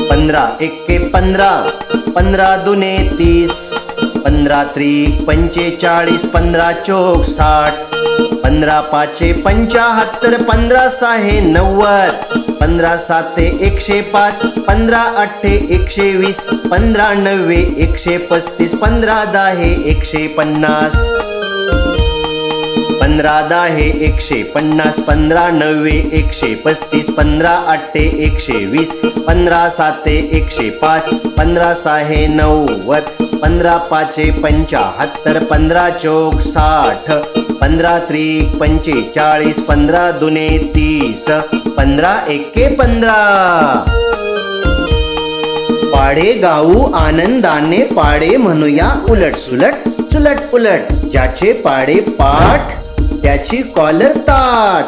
पंधरा एके 15, 15 दुने 30, 15 त्रिक 45, 15 चोक 60, 15 पाचे 75, 15 सहाे 90, 15 साते 105, 15 अठ्ठे 120, 15 नव्वे 135, 15 दाहे 150, 15 दाहे 150, 15 नव्वे 135, 15 अठ्ठे 120, 15 साते 105, 15 सहाे 90, 15 पाचे 75, 15 चोक 60, 15 त्रिक 45, 15 दुने 30, 15 एके 15. पाढे गाऊ आनंदाने, पाढे म्हणूया उलट सुलट, सुलट उलट. ज्याचे पाढे पाठ त्याची कॉलर ताट.